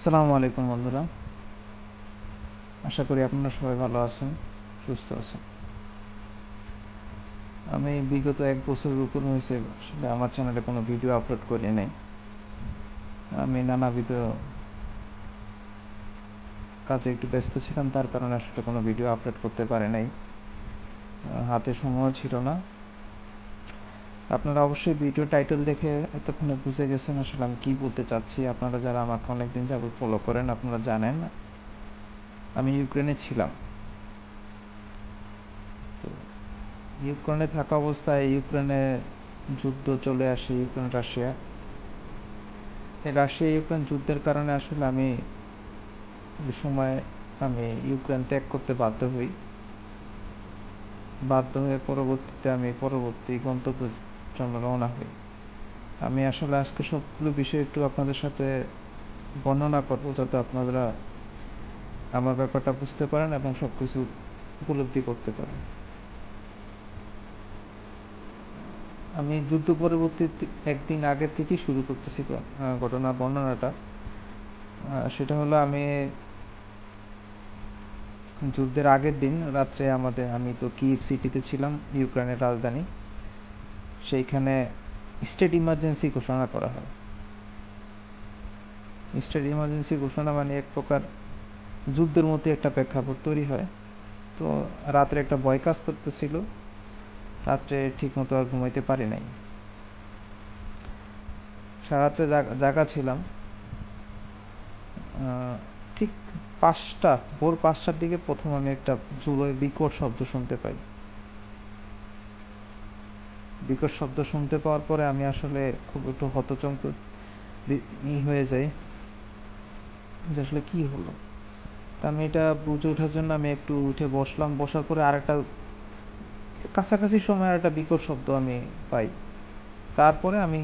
আসসালামু আলাইকুম বন্ধুরা, আশা করি আপনারা সবাই ভালো আছেন, সুস্থ আছেন। আমি বিগত 1 বছরের উপর হয়েছে আসলে আমার চ্যানেলে কোনো ভিডিও আপলোড করি নাই। আমি নানাবিধ কাজে একটু ব্যস্ত ছিলাম, তার কারণে আসলে কোনো ভিডিও আপলোড করতে পারি নাই, হাতে সময় ছিল না। আপনারা অবশ্যই ভিডিও টাইটেল দেখে এতক্ষণে বুঝে গেছেন আসলে আমি কী বলতে চাচ্ছি। আপনারা যারা আমাকে অনেকদিন যাবত ফলো করেন আপনারা জানেন আমি ইউক্রেনে ছিলাম। তো ইউক্রেনে থাকা অবস্থায় ইউক্রেনে যুদ্ধ চলে আসে, রাশিয়া। এই রাশিয়া ইউক্রেন যুদ্ধের কারণে আসলে আমি ওই সময় ইউক্রেন ত্যাগ করতে বাধ্য হয়ে পরবর্তীতে আমি পরবর্তী গন্তব্যের জন্য রওনা হই। আমি আসলে আজকে সবগুলো বিষয় একটু আপনাদের সাথে বর্ণনা করবো, যাতে আপনারা আমার ব্যাপারটা বুঝতে পারেন এবং সব কিছু উপলব্ধি করতে পারেন। আমি যুদ্ধ পরবর্তী একদিন আগে থেকেই শুরু করতেছি ঘটনার বর্ণনাটা। সেটা হলো আমি যুদ্ধের আগের দিন রাত্রে আমি তো কিয়েভ সিটিতে ছিলাম, ইউক্রেনের রাজধানী। সেইখানে স্টেট ইমার্জেন্সি ঘোষণা করা হয়। স্টেট ইমার্জেন্সি ঘোষণা মানে এক প্রকার যুদ্ধের মতো একটা প্রেক্ষাপট তৈরি হয়। তো রাত্রে একটা ভয় কাজ করতেছিল, রাত্রে ঠিকমতো আর ঘুমাইতে পারি নাই, সারাত্রে জাগা ছিলাম। ঠিক ভোর 5টার দিকে প্রথম আমি একটা জোরে বিকট শব্দ শুনতে পাই। বিকট শব্দ শুনতে পাওয়ার পরে আমি আসলে খুব একটু হতচমক হয়ে যাই যে আসলে কী হলো। তা আমি এটা বুঝে ওঠার জন্য আমি একটু উঠে বসলাম। বসার পরে আরেকটা কাছাকাছি সময় আরেকটা বিকট শব্দ আমি পাই। তারপরে আমি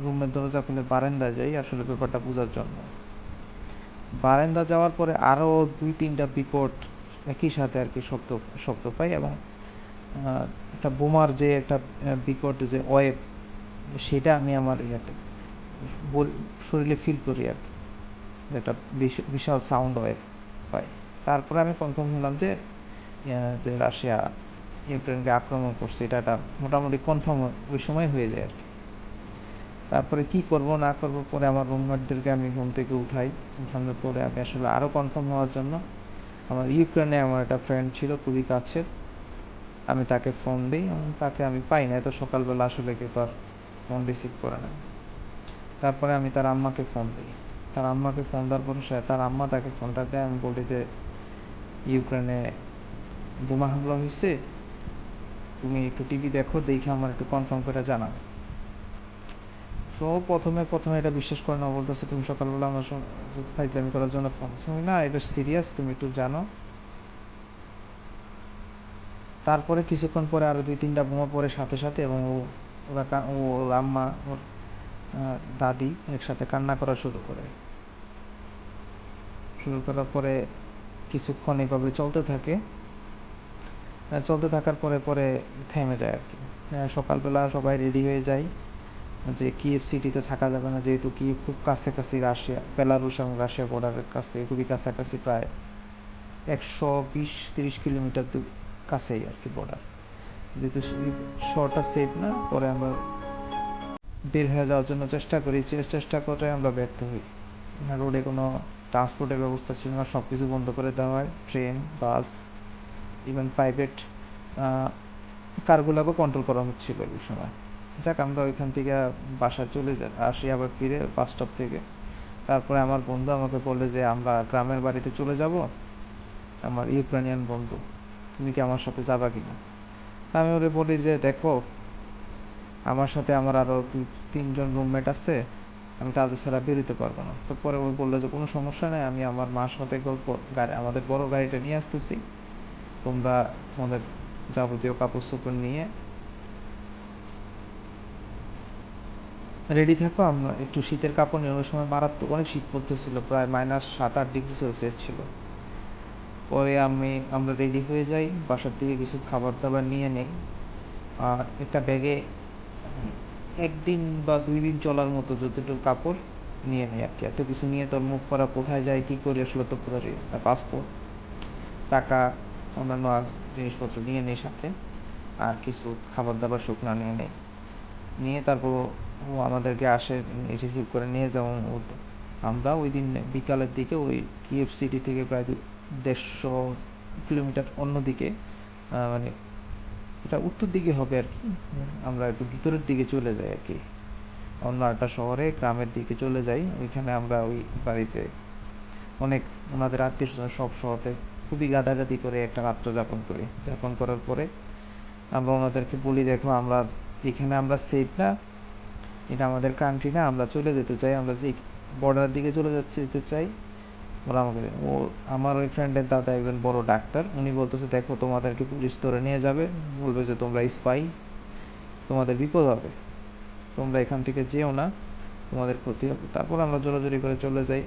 রুমের দরজা খুলে বারান্দায় যাই আসলে ব্যাপারটা বোঝার জন্য। বারান্দা যাওয়ার পরে আরও 2-3টা বিকট একই সাথে আর কি শব্দ পাই, এবং একটা বোমার যে একটা বিকট যে ওয়েভ, সেটা আমি আমার শরীরে ফিল করি আর কি, যেটা বিশাল সাউন্ড ওয়েভ পাই। তারপরে আমি কনফার্ম হলাম যে যে রাশিয়া ইউক্রেনকে আক্রমণ করছে, এটা মোটামুটি কনফার্ম ওই সময় হয়ে যায় আর কি। তারপরে কি করব না করব, পরে আমার রুমমেটদেরকে আমি ঘুম থেকে উঠানোর পরে আমি আসলে আরও কনফার্ম হওয়ার জন্য আমার একটা ফ্রেন্ড ছিল খুবই কাছের, আমি তাকে ফোন দিই এবং তাকে আমি পাই না। এত সকালবেলা আসলে কেউ তো আর ফোন রিসিভ করে না। তারপরে আমি তার আম্মাকে ফোন দিই। তার আম্মাকে ফোন দেওয়ার পরে তার আম্মা তাকে ফোনটা দেয়। আমি বলি যে ইউক্রেনে বোমা হামলা হয়েছে, তুমি একটু টিভি দেখো, দেখে আমার একটু কনফার্ম করে জানাও। সো প্রথমে এটা বিশ্বাস করে না, বলতেছে তুমি সকালবেলা আমার ফাইজলামি করার জন্য ফোন। তুমি না, এটা সিরিয়াস, তুমি একটু জানো। তারপরে কিছুক্ষণ পরে আরও 2-3টা বোমা পড়ে সাথে সাথে, এবং ওর আম্মা, ওর দাদি একসাথে কান্না করা শুরু করার পরে কিছুক্ষণ এভাবে চলতে থাকার পরে থেমে যায় আর কি। সকালবেলা সবাই রেডি হয়ে যায় যে কিয়েভ সিটিতে থাকা যাবে না, যেহেতু কিয়েভ খুব কাছাকাছি বেলারুশ এবং রাশিয়া বর্ডারের কাছ থেকে খুবই কাছাকাছি, প্রায় 120-30 কিলোমিটার কাছেই আর কি বর্ডার। যেহেতু শহরটা সেফ না, পরে আমরা বের হয়ে যাওয়ার জন্য চেষ্টা করে আমরা ব্যর্থ হই। রোডে কোনো ট্রান্সপোর্টের ব্যবস্থা ছিল না, সব কিছু বন্ধ করে দেওয়া হয়। ট্রেন, বাস, ইভেন প্রাইভেট কারগুলোকেও কন্ট্রোল করা হচ্ছিল ওই সময়। যাক, আমরা ওইখান থেকে বাসায় আসি আবার ফিরে বাস স্টপ থেকে। তারপরে আমার বন্ধু আমাকে বলে যে আমরা গ্রামের বাড়িতে চলে যাব, আমার ইউক্রেনিয়ান বন্ধু, তুমি কি আমার সাথে যাবা কিনা। আমি ওরে বলি যে দেখো, আমার সাথে আমার আরও 2-3জন রুমমেট আছে, আমি তাদের ছাড়া বেরোতে পারবো না। তো পরে ও বললো যে কোনো সমস্যা নেই, আমি আমার মার সাথে আমাদের বড় গাড়িটা নিয়ে আসতেছি, তোমরা তোমাদের যাবতীয় কাপড় চোপড় নিয়ে রেডি থাকো। আমরা একটু শীতের কাপড় নিয়ে, ওই সময় মারাত্মক অনেক শীত পড়তেছিল, প্রায় -7-8 ডিগ্রি সেলসিয়াস ছিল। পরে আমরা রেডি হয়ে যাই, বাসার থেকে কিছু খাবার দাবার নিয়ে নেই, আর একটা ব্যাগে 1 দিন বা 2 দিন চলার মতো যতটুকু কাপড় নিয়ে নেই আর কি। এত কিছু নিয়ে তোর মুখ করা কোথায় যায় কী করি আসলে তো পুরো পাসপোর্ট, টাকা, অন্যান্য জিনিসপত্র নিয়ে নেই সাথে, আর কিছু খাবার দাবার শুকনো নিয়ে নেই। নিয়ে তারপর ও আমাদেরকে আসে রিসিভ করে নিয়ে যাবো। আমরা ওই দিন বিকালের দিকে ওই কিএফ সিটি থেকে প্রায় 150 কিলোমিটার অন্যদিকে, মানে এটা উত্তর দিকে হবে আর কি, আমরা একটু ভিতরের দিকে চলে যাই আর কি, অন্য একটা শহরে গ্রামের দিকে চলে যাই। ওইখানে আমরা ওই বাড়িতে অনেক ওনাদের আত্মীয় স্বজন সব শহরে খুবই গাদাগাদি করে একটা রাত্র যাপন করার পরে আমরা ওনাদেরকে বলি, দেখো আমরা এখানে আমরা সেফ না, এটা আমাদের কান্ট্রি না, আমরা চলে যেতে চাই, আমরা যে বর্ডারের দিকে যেতে চাই। ওরা আমাকে আমার ওই ফ্রেন্ডের দাদা একজন বড় ডাক্তার, উনি বলতেছে দেখো তোমাদেরকে পুলিশ ধরে নিয়ে যাবে, বলবে যে তোমরা স্পাই, তোমাদের বিপদ হবে, তোমরা এখান থেকে যেও না, তোমাদের ক্ষতি হবে। তারপর আমরা জোরাজোরি করে চলে যাই।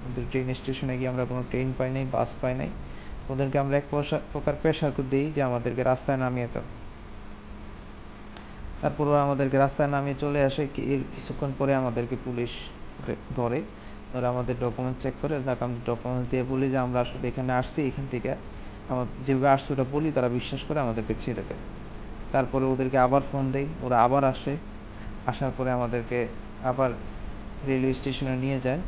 ওদের ট্রেন স্টেশনে গিয়ে আমরা কোনো ট্রেন পাই নাই, বাস পাই নাই। ওদেরকে আমরা এক প্রকার প্রেশার দিই যে আমাদেরকে রাস্তায় নামিয়ে দাও। তারপর ওরা আমাদেরকে রাস্তায় নামিয়ে চলে আসে। এর কিছুক্ষণ পরে আমাদেরকে পুলিশ ধরে আমাদের ডকুমেন্টস চেক করে। যাক, আমি ডকুমেন্টস দিয়ে বলি যে আমরা আসলে এখানে আসছি, এখান থেকে আমার যেভাবে আসছে ওটা বলি, তারা বিশ্বাস করে আমাদেরকে ছেড়ে দেয়। তারপরে ওদেরকে আবার ফোন দেই, ওরা আবার আসে। আসার পরে আমাদেরকে আবার রেলওয়ে স্টেশনে নিয়ে যায়।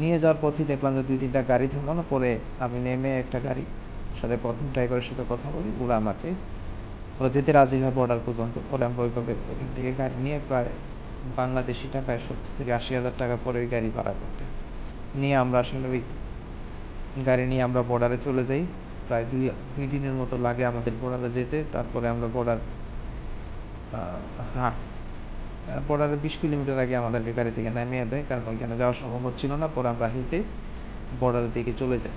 নিয়ে যাওয়ার পথেই দেখলাম যে 2-3টা গাড়ি থামানো, পরে আমি নেমে একটা গাড়ির সাথে প্রথম ড্রাইভারের সাথে কথা বলি, ওরা যেতে রাজি হয় বর্ডার পর্যন্ত। পরে আমরা ওইভাবে ওইখান থেকে গাড়ি নিয়ে প্রায় বাংলাদেশি টাকায় 70,000 থেকে 80,000 টাকা পরে ওই গাড়ি ভাড়া করতে নিয়ে আমরা আসলে ওই গাড়ি নিয়ে আমরা বর্ডারে চলে যাই। প্রায় 2 দিনের মতো লাগে আমাদের বর্ডারে যেতে। তারপরে আমরা বর্ডারে 20 কিলোমিটার আগে আমাদেরকে গাড়ি থেকে নামিয়ে দেয়, কারণ ওইখানে যাওয়া সম্ভব হচ্ছিল না। পরে আমরা হেঁটে বর্ডারের দিকে চলে যাই।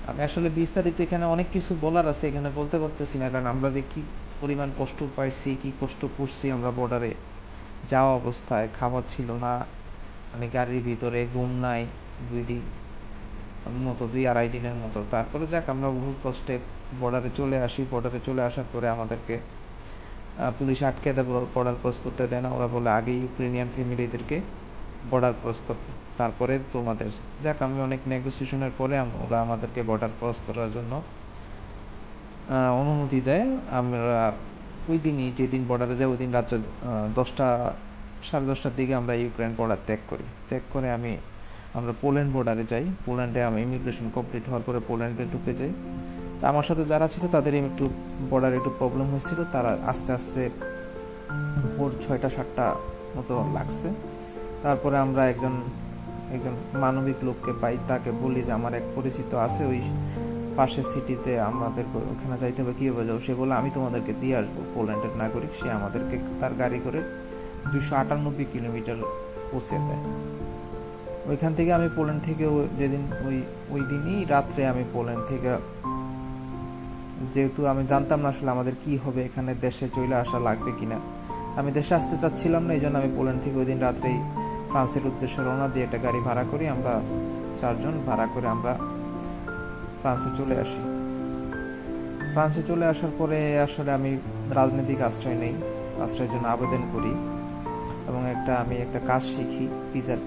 আমি আসলে বিস্তারিত এখানে অনেক কিছু বলার আছে, এখানে বলতে পারতেছি না, কারণ আমরা যে কি পরিমাণ কষ্ট পাইছি, কি কষ্ট করছি আমরা বর্ডারে যাওয়া অবস্থায়। খাবার ছিল না, মানে গাড়ির ভিতরে ঘুম নাই 2 দিন মতো, 2-2.5 দিনের মতো। তারপরে যাক, আমরা বহু কষ্টে বর্ডারে চলে আসি। বর্ডারে চলে আসার পরে আমাদেরকে পুলিশ আটকে দেয়, বর্ডার ক্রস করতে দেয় না। ওরা বলে আগে ইউক্রেনিয়ান ফ্যামিলিদেরকে বর্ডার ক্রস করতে, তারপরে তোমাদের। যাক, আমি অনেক নেগোসিয়েশনের পরে ওরা আমাদেরকে বর্ডার ক্রস করার জন্য অনুমতি দেয়। আমরা ওই দিনই, যেদিন বর্ডারে যাই, ওই দিন রাত্রে 10টা 10:30টার দিকে আমরা ইউক্রেন বর্ডার ত্যাগ করে আমরা পোল্যান্ড বর্ডারে যাই। পোল্যান্ডে আমি ইমিগ্রেশন কমপ্লিট হওয়ার পরে পোল্যান্ডে ঢুকে যাই। তা আমার সাথে যারা ছিল তাদের একটু বর্ডারে একটু প্রবলেম হয়েছিল, তারা আস্তে আস্তে ভোর 6টা 7টা মতো লাগছে। তারপরে আমরা একজন মানবিক লোককে পাই, তাকে বলি যে আমার এক পরিচিত আছে ওই পাশের সিটিতে, আমাদের ওখানে যাইতে হবে, কীভাবে যাবো? সে বলে আমি তোমাদেরকে দিয়ে আসবো। পোল্যান্ডের নাগরিক, সে আমাদেরকে তার গাড়ি করে 298 কিলোমিটার পৌঁছে দেয়। ওইখান থেকে আমি পোল্যান্ড থেকে যেদিন ওই দিনই রাত্রে আমি পোল্যান্ড থেকে, যেহেতু আমি জানতাম না আসলে আমাদের কি হবে, এখানে দেশে চলে আসা লাগবে কিনা, আমি দেশে আসতে চাচ্ছিলাম না, এই জন্য আমি পোল্যান্ড থেকে ওই দিন রাত্রেই ফ্রান্সের উদ্দেশ্যে রওনা দিয়ে একটা গাড়ি ভাড়া করি। আমরা 4 জন ভাড়া করে আমরা ফ্রান্সে চলে আসি। ফ্রান্সে চলে আসার পরে আসলে আমি রাজনৈতিক আশ্রয়ের জন্য আবেদন করি, এবং আমি একটা কাজ শিখি, পিজার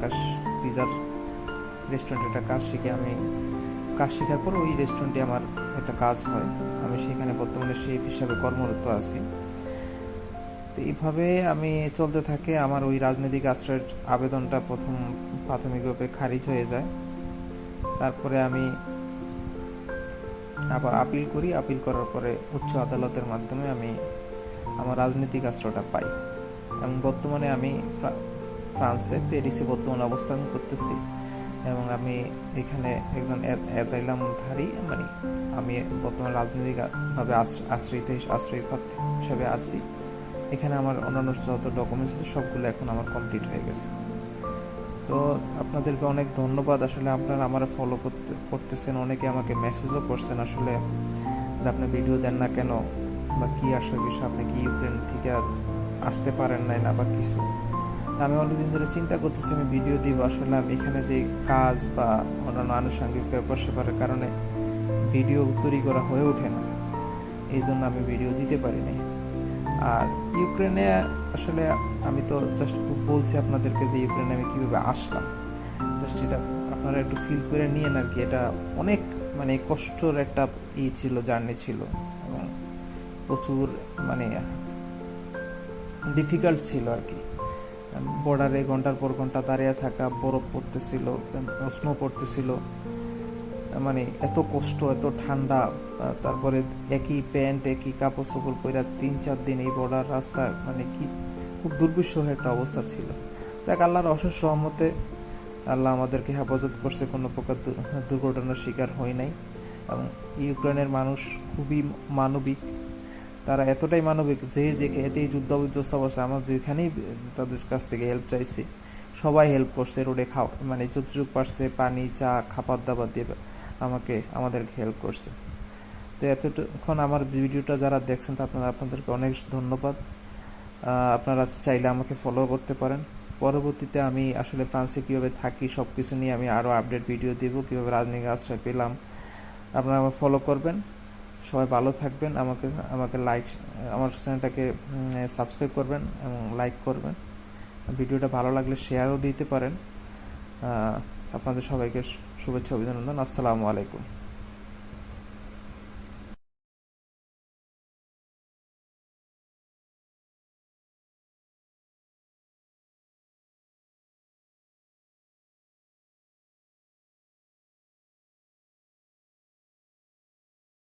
রেস্টুরেন্টে একটা কাজ শিখি। আমি কাজ শেখার পর ওই রেস্টুরেন্টে আমার একটা কাজ হয়, আমি সেখানে বর্তমানে শেফ হিসাবে কর্মরত আছি। তো এইভাবে আমি চলতে থাকে। আমার ওই রাজনৈতিক আশ্রয়ের আবেদনটা প্রাথমিকভাবে খারিজ হয়ে যায়। তারপরে আমি আবার আপিল করি। আপিল করার পরে উচ্চ আদালতের মাধ্যমে আমি আমার রাজনৈতিক আশ্রয়টা পাই, এবং বর্তমানে আমি ফ্রান্সে প্যারিসে বর্তমানে অবস্থান করতেছি, এবং আমি এখানে একজন অ্যাজাইলামধারী, মানে আমি বর্তমানে রাজনৈতিকভাবে আশ্রয় হিসাবে আছি। এখানে আমার অন্যান্য যত ডকুমেন্টস আছে সবগুলো এখন আমার কমপ্লিট হয়ে গেছে। তো আপনাদেরকে অনেক ধন্যবাদ। আসলে আপনারা আমার ফলো করতেছেন, অনেকে আমাকে মেসেজও করছেন আসলে যে আপনি ভিডিও দেন না কেন, বা কি আসলে বিষয়, আপনি কি ইউক্রেন থেকে আসতে পারেন নাই না বা কিছু। আমি অনেকদিন ধরে চিন্তা করতেছি আমি ভিডিও দিব, আসলে আমি এখানে যে কাজ বা অন্যান্য আনুষঙ্গিক ব্যাপার স্যাপারের কারণে ভিডিও তৈরি করা হয়ে ওঠে না, এই জন্য আমি ভিডিও দিতে পারি নাই। আর ইউক্রেনে আসলে আমি তো জাস্ট বলছি আপনাদেরকে যে ইউক্রেনে আমি কীভাবে আসলাম, জাস্ট এটা আপনারা একটু ফিল করে নিয়েন আর কি। এটা অনেক মানে কষ্টর একটা ছিল, জার্নি ছিল, এবং প্রচুর মানে ডিফিকাল্ট ছিল আর কি। বর্ডারে ঘন্টার পর ঘন্টা দাঁড়িয়ে থাকা, বরফ পড়তেছিল, স্নো পড়তেছিল, মানে এত কষ্ট, এত ঠান্ডা, তারপরে একই প্যান্ট একই কাপড় চোপড় পরে 3-4 দিন এই বর্ডার রাস্তা, মানে কি খুব দুর্বিষহ একটা অবস্থা ছিল। দেখ আল্লাহর অশেষ রহমতে আল্লাহ আমাদেরকে হেফাজত করছে, কোনো প্রকার দুর্ঘটনার শিকার হয় নাই। এবং ইউক্রেনের মানুষ খুবই মানবিক, তারা এতটাই মানবিক যে এতেই যুদ্ধ বিধ্বস্ত অবস্থা আমার যেখানেই তাদের কাছ থেকে হেল্প চাইছি সবাই হেল্প করছে, রোডে খাওয়া মানে যতটুকু পারছে পানি, চা, খাবার দাবার দিয়ে আমাদেরকে হেল্প করছে। তো এতক্ষণ আমার ভিডিওটা যারা দেখছেন তা আপনাদেরকে অনেক ধন্যবাদ। আপনারা চাইলে আমাকে ফলো করতে পারেন। পরবর্তীতে আমি আসলে ফ্রান্সে কীভাবে থাকি সব কিছু নিয়ে আমি আরও আপডেট ভিডিও দেব, কীভাবে রাজনৈতিক আশ্রয় পেলাম। আপনারা আমার ফলো করবেন। সবাই ভালো থাকবেন। আমাকে লাইক, আমার চ্যানেলটাকে সাবস্ক্রাইব করবেন এবং লাইক করবেন। ভিডিওটা ভালো লাগলে শেয়ারও দিতে পারেন। আপনাদের সবাইকে শুভেচ্ছা, অভিনন্দন। আসসালামু আলাইকুম।